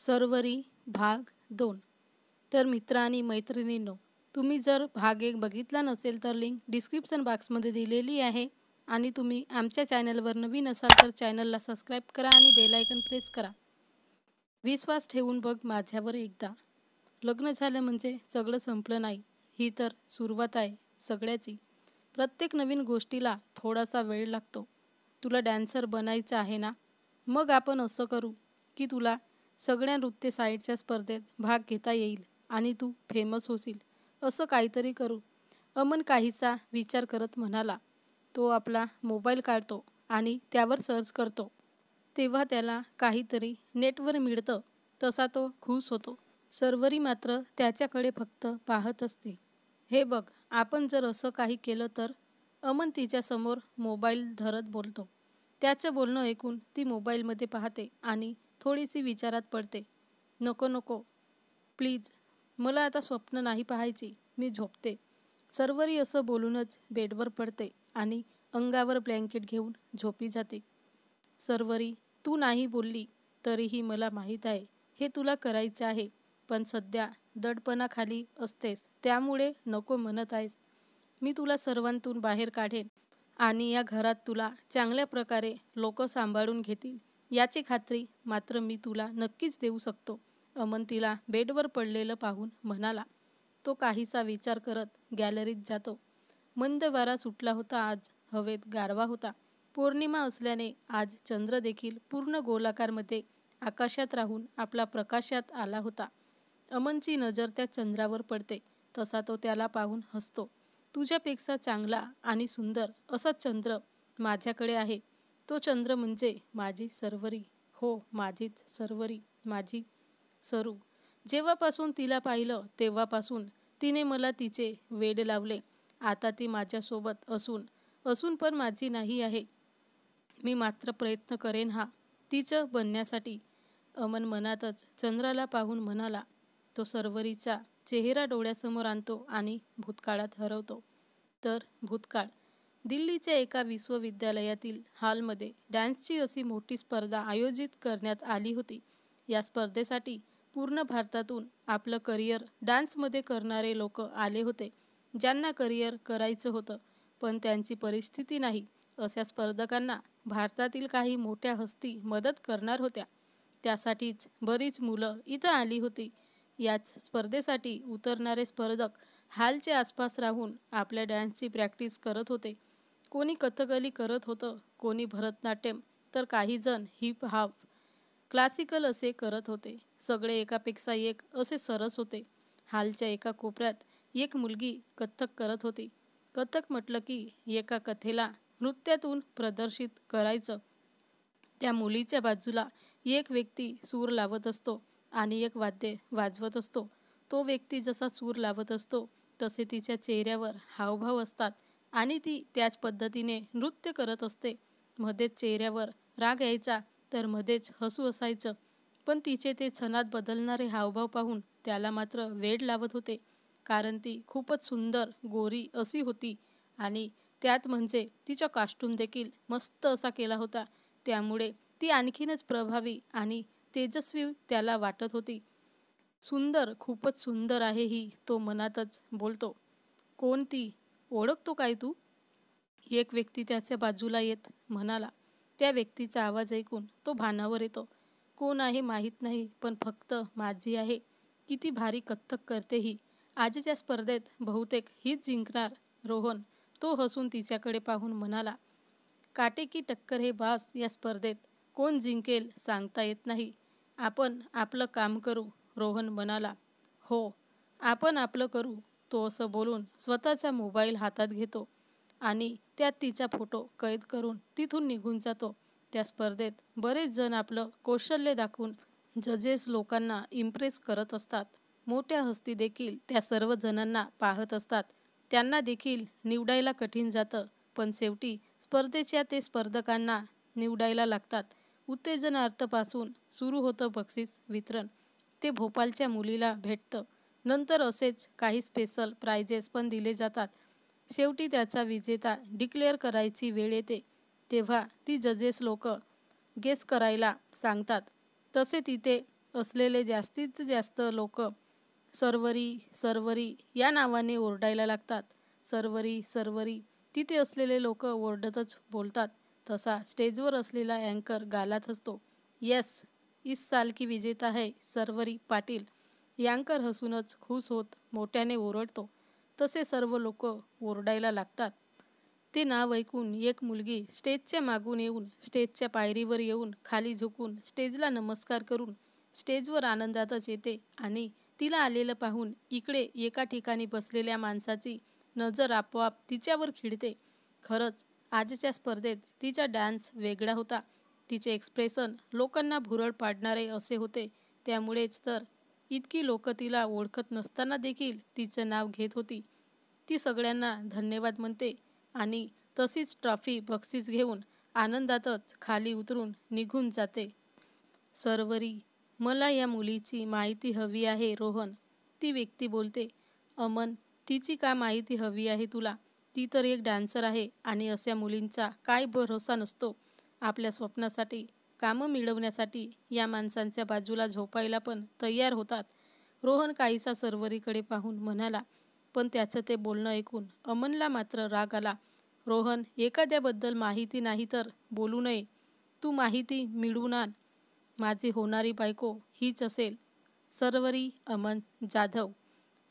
सर्वरी भाग 2. तर मित्र आणि मैत्रिणींनो, तुम्ही जर भाग 1 बघितला नसेल तर लिंक डिस्क्रिप्शन बॉक्समध्ये दिलेली आहे. आणि तुम्ही आमच्या चॅनलवर नवीन असाल तर चॅनलला सबस्क्राईब करा आणि बेल आयकन प्रेस करा. विश्वास ठेवून बघ माझ्यावर एकदा. लग्न झालं म्हणजे सगळं संपलं नाही, ही तर सुरुवात आहे सगळ्याची. प्रत्येक नवीन गोष्टीला थोडासा वेळ लागतो. तुला डॅन्सर बनायचं आहे ना? मग आपण असं करू की तुला सगळ्या नृत्य साईडच्या स्पर्धेत भाग घेता येईल आणि तू फेमस होशील. असं काहीतरी करू. अमन काहीसा विचार करत म्हणाला. तो आपला मोबाईल काढतो आणि त्यावर सर्च करतो. तेव्हा त्याला काहीतरी नेटवर मिळतं. तसा तो खुश होतो. सर्वरी मात्र त्याच्याकडे फक्त पाहत असते. हे बघ, आपण जर असं काही केलं तर. अमन तिच्यासमोर मोबाईल धरत बोलतो. त्याचं बोलणं ऐकून ती मोबाईलमध्ये पाहते आणि थोडीशी विचारात पडते. नको नको प्लीज, मला आता स्वप्न नाही पाहायची, मी झोपते. सर्वरी असं बोलूनच बेडवर पडते आणि अंगावर ब्लँकेट घेऊन झोपी जाते. सर्वरी, तू नाही बोलली तरीही मला माहीत आहे हे तुला करायचं आहे, पण सध्या दडपणाखाली असतेस त्यामुळे नको म्हणत आहेस. मी तुला सर्वांतून बाहेर काढेन आणि या घरात तुला चांगल्या प्रकारे लोक सांभाळून घेतील याची खात्री मात्र मी तुला नक्कीच देऊ शकतो. अमन तिला बेडवर पडलेलं पाहून म्हणाला. तो काहीसा विचार करत गॅलरीत जातो. मंद वारा सुटला होता. आज हवेत गारवा होता. पौर्णिमा असल्याने आज चंद्र देखील पूर्ण गोलाकारमध्ये आकाशात राहून आपला प्रकाशात आला होता. अमनची नजर त्या चंद्रावर पडते. तसा तो त्याला पाहून हसतो. तुझ्यापेक्षा चांगला आणि सुंदर असा चंद्र माझ्याकडे आहे. तो चंद्र म्हणजे माझी सर्वरी. हो, माझीच सर्वरी, माझी सरू. जेव्हापासून तिला पाहिलं तेव्हापासून तिने मला तिचे वेड लावले. आता ती माझ्यासोबत असून पण माझी नाही आहे. मी मात्र प्रयत्न करेन तिचं बनण्यासाठी. अमन मनातच चंद्राला पाहून म्हणाला. तो सर्वरीचा चेहरा डोळ्यासमोर आणतो आणि भूतकाळात हरवतो. तर भूतकाळ. दिल्लीच्या एका विश्वविद्यालयातील हॉलमध्ये डान्सची अशी मोठी स्पर्धा आयोजित करण्यात आली होती. या स्पर्धेसाठी पूर्ण भारतातून आपलं करिअर डान्समध्ये करणारे लोक आले होते. ज्यांना करिअर करायचं होतं पण त्यांची परिस्थिती नाही, अशा स्पर्धकांना भारतातील काही मोठ्या हस्ती मदत करणार होत्या. त्यासाठीच बरीच मुलं इथं आली होती. याच स्पर्धेसाठी उतरणारे स्पर्धक हॉलच्या आसपास राहून आपल्या डान्सची प्रॅक्टिस करत होते. कोणी कथकली करत होतं, कोणी भरतनाट्यम, तर काही जण हिप हॉप, क्लासिकल असे करत होते. सगळे एकापेक्षा एक असे सरस होते. हॉलच्या एका कोपऱ्यात एक मुलगी कथ्थक करत होती. कथ्थक म्हटलं की एका कथेला नृत्यातून प्रदर्शित करायचं. त्या मुलीच्या बाजूला एक व्यक्ती सूर लावत असतो आणि एक वाद्य वाजवत असतो. तो व्यक्ती जसा सूर लावत असतो तसे तिच्या चेहऱ्यावर हावभाव असतात आणि ती त्याच पद्धतीने नृत्य करत असते. मध्येच चेहऱ्यावर राग यायचा तर मध्येच हसू असायचं. पण तिचे ते क्षणात बदलणारे हावभाव पाहून त्याला मात्र वेड लावत होते. कारण ती खूपच सुंदर गोरी अशी होती आणि त्यात म्हणजे तिचा कॉस्ट्यूम देखील मस्त असा केला होता. त्यामुळे ती आणखीनच प्रभावी आणि तेजस्वी त्याला वाटत होती. सुंदर, खूपच सुंदर आहे ही, तो मनातच बोलतो. कोण ती? ओळखतो काय तू? एक व्यक्ती त्याच्या बाजूला येत म्हणाला. त्या व्यक्तीचा आवाज ऐकून तो भानावर येतो. कोण आहे माहीत नाही, पण फक्त माझी आहे. किती भारी कथ्थक करते ही. आजच्या स्पर्धेत बहुतेक हीच जिंकणार. रोहन, तो हसून तिच्याकडे पाहून म्हणाला. काटेकी टक्कर हे बास. या स्पर्धेत कोण जिंकेल सांगता येत नाही. आपण आपलं काम करू, रोहन म्हणाला. हो, आपण आपलं करू. तो असं बोलून स्वतःचा मोबाईल हातात घेतो आणि त्यात तिचा फोटो कैद करून तिथून निघून जातो. त्या स्पर्धेत बरेच जण आपलं कौशल्य दाखवून जजेस लोकांना इम्प्रेस करत असतात. मोठ्या हस्ती देखील त्या सर्व जणांना पाहत असतात. त्यांना देखील निवडायला कठीण जातं, पण शेवटी स्पर्धेच्या ते स्पर्धकांना निवडायला लागतात. उत्तेजनार्थपासून सुरू होतं बक्षीस वितरण. ते भोपालच्या मुलीला भेटतं. नंतर असेच काही स्पेशल प्राइजेस पण दिले जातात. शेवटी त्याचा विजेता डिक्लेअर करायची वेळ येते तेव्हा ती जजेस लोक गेस करायला सांगतात. तसे तिथे असलेले जास्तीत जास्त लोक सर्वरी सर्वरी या नावाने ओरडायला लागतात. सर्वरी सर्वरी. तिथे असलेले लोक ओरडतच बोलतात. तसा स्टेजवर असलेला अँकर गालात असतो. येस, इस साल की विजेता है सर्वरी पाटील. अँकर हसूनच खुश होत मोठ्याने ओरडतो. तसे सर्व लोक ओरडायला लागतात. ते नाव ऐकून एक मुलगी स्टेजच्या मागून येऊन स्टेजच्या पायरीवर येऊन खाली झुकून स्टेजला नमस्कार करून स्टेजवर आनंदातच येते आणि तिला आलेलं पाहून इकडे एका ठिकाणी बसलेल्या माणसाची नजर आपोआप तिच्यावर खिळते. खरंच आजच्या स्पर्धेत तिचा डान्स वेगळा होता. तिचे एक्सप्रेशन लोकांना भुरळ पाडणारे असे होते. त्यामुळेच तर इतकी लोक तिला ओळखत नसताना देखील तिचं नाव घेत होती. ती सगळ्यांना धन्यवाद म्हणते आणि तशीच ट्रॉफी बक्षीस घेऊन आनंदातच खाली उतरून निघून जाते. सर्वरी, मला या मुलीची माहिती हवी आहे रोहन. ती व्यक्ती बोलते. अमन, तिची का माहिती हवी आहे तुला? ती तर एक डान्सर आहे आणि अशा मुलींचा काय भरोसा नसतो. आपल्या स्वप्नासाठी, कामं मिळवण्यासाठी या माणसांच्या बाजूला झोपायला पण तयार होतात. रोहन काहीसा सर्वरीकडे पाहून म्हणाला. पण त्याचं ते बोलणं ऐकून अमनला मात्र राग आला. रोहन, एखाद्याबद्दल माहिती नाही तर बोलू नये. तू माहिती मिळवून आण. माझी होणारी बायको हीच असेल. सर्वरी अमन जाधव.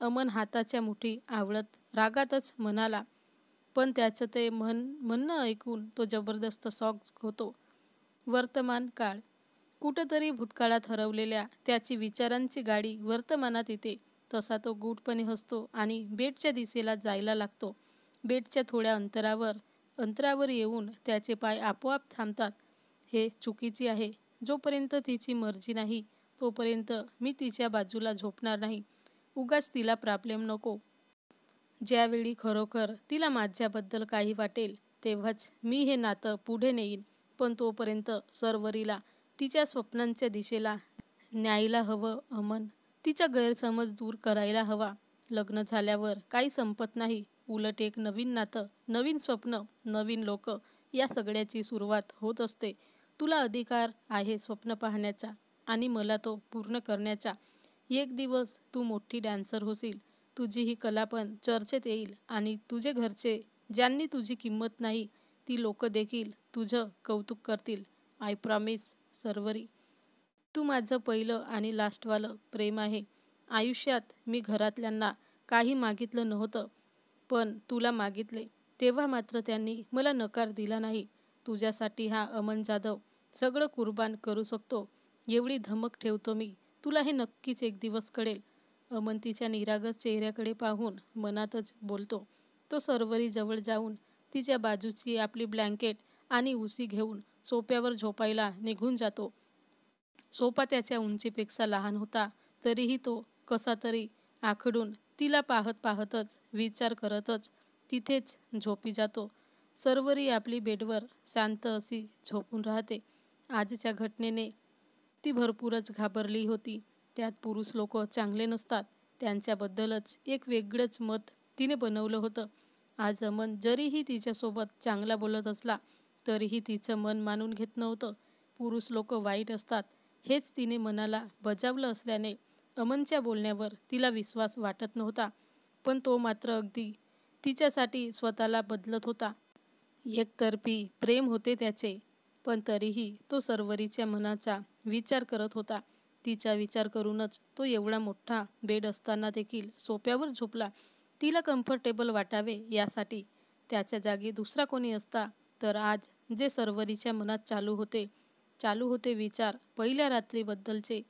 अमन हाताच्या मुठी आवळत रागातच म्हणाला. पण त्याचं ते म्हणणं ऐकून तो जबरदस्त शॉक होतो. वर्तमान काळ. कुठंतरी भूतकाळात हरवलेल्या त्याची विचारांची गाडी वर्तमानात येते. तसा तो गूढपणे हसतो आणि बेटच्या दिशेला जायला लागतो. बेटच्या थोड्या अंतरावर येऊन त्याचे पाय आपोआप थांबतात. हे चुकीचे आहे. जोपर्यंत तिची मर्जी नाही तोपर्यंत मी तिच्या बाजूला झोपणार नाही. उगाच तिला प्रॉब्लेम नको. ज्यावेळी खरोखर तिला माझ्याबद्दल काही वाटेल तेव्हाच मी हे नातं पुढे नेईन. पण तोपर्यंत सर्वरीला तिच्या स्वप्नांच्या दिशेला न्यायला हवं. अमन, तिचा गैरसमज दूर करायला हवा. लग्न झाल्यावर काही संपत नाही. उलट एक नवीन नातं, नवीन स्वप्न, नवीन लोक या सगळ्याची सुरुवात होत असते. तुला अधिकार आहे स्वप्न पाहण्याचा आणि मला तो पूर्ण करण्याचा. एक दिवस तू मोठी डान्सर होशील. तुझी ही कला पण चर्चेत येईल आणि तुझे घरचे, ज्यांनी तुझी किंमत नाही ती लोक देखील तुझं कौतुक करतील. I promise. सर्वरी, तू माझं पहिलं आणि लास्टवालं प्रेम आहे. आयुष्यात मी घरातल्यांना काही मागितलं नव्हतं, पण तुला मागितले तेव्हा मात्र त्यांनी मला नकार दिला नाही. तुझ्यासाठी हा अमन जाधव सगळं कुर्बान करू शकतो एवढी धमक ठेवतो मी. तुला हे नक्कीच एक दिवस कळेल. अमन तिच्या निरागस चेहऱ्याकडे पाहून मनातच बोलतो. तो सर्वरी जवळ जाऊन तिच्या बाजूची आपली ब्लँकेट आणि उशी घेऊन सोफ्यावर झोपायला निघून जातो. सोफा त्याच्या उंचीपेक्षा लहान होता तरीही तो कसा तरी आखडून तिला पाहतच विचार करतच तिथेच झोपी जातो. सर्वरी आपली बेडवर शांत अशी झोपून राहते. आजच्या घटनेने ती भरपूरच घाबरली होती. त्यात पुरुष लोक चांगले नसतात त्यांच्याबद्दलच एक वेगळंच मत तिने बनवलं होतं. आज अमन जरीही तिच्यासोबत चांगला बोलत असला तरीही तिचं मन मानून घेत नव्हतं. पुरुष लोक वाईट असतात हेच तिने मनाला बजावलं असल्याने अमनच्या बोलण्यावर तिला विश्वास वाटत नव्हता. पण तो मात्र अगदी तिच्यासाठी स्वतःला बदलत होता. एकतर्फी प्रेम होते त्याचे, पण तरीही तो सर्वरीच्या मनाचा विचार करत होता. तिचा विचार करूनच तो एवढा मोठा बेड असताना देखील सोफ्यावर झोपला. तिला कम्फर्टेबल वाटावे यासाठी. त्याच्या जागी दुसरा कोणी असता तर आज जे सर्वरीच्या मनात चालू होते विचार पहिल्या रात्रीबद्दलचे,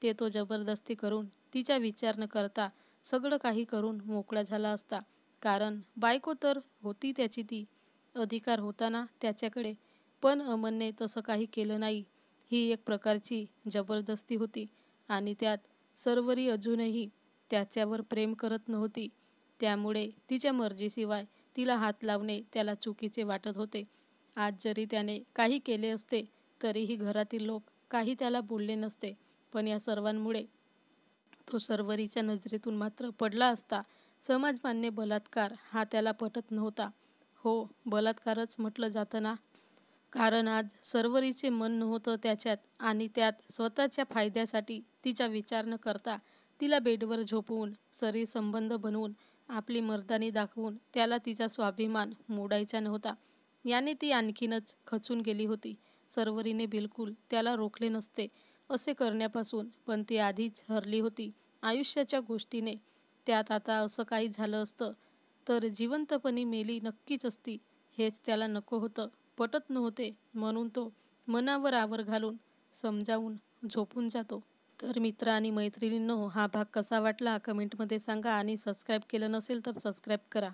ते तो जबरदस्ती करून तिचा विचार न करता सगळं काही करून मोकळा झाला असता. कारण बायको तर होती त्याची, ती अधिकार होता ना त्याच्याकडे. पण अमनने तसं काही केलं नाही. ही एक प्रकारची जबरदस्ती होती आणि त्यात सर्वरी अजूनही त्याच्यावर प्रेम करत नव्हती. त्यामुळे तिच्या मर्जीशिवाय तिला हात लावणे त्याला चुकीचे वाटत होते. आज जरी त्याने काही केले असते तरीही घरातील लोक काही त्याला बोलले नसते. पण या सर्वांमुळे तो सर्वरीच्या नजरेतून मात्र पडला असता. समाजमान्य बलात्कार हा त्याला पटत नव्हता. हो, बलात्कारच म्हटलं जातं ना. कारण आज सर्वरीचे मन नव्हतं त्याच्यात आणि त्यात स्वतःच्या फायद्यासाठी तिचा विचार न करता तिला बेडवर झोपवून सरी संबंध बनवून आपली मर्दानी दाखवून त्याला तिचा स्वाभिमान मोडायचा नव्हता. याने ती आणखीनच खचून गेली होती. सर्वरीने बिलकुल त्याला रोखले नसते असे करण्यापासून, पण ती आधीच हरली होती आयुष्याच्या गोष्टीने. त्यात आता असं काही झालं असतं तर जिवंतपणी मेली नक्कीच असती. हेच त्याला नको होतं, पटत नव्हते, म्हणून तो मनावर आवर घालून समजावून झोपून जातो. तर मित्र आणि मैत्रिणींनो, हा भाग कसा वाटला कमेंटमध्ये सांगा आणि सबस्क्राईब केलं नसेल तर सबस्क्राईब करा.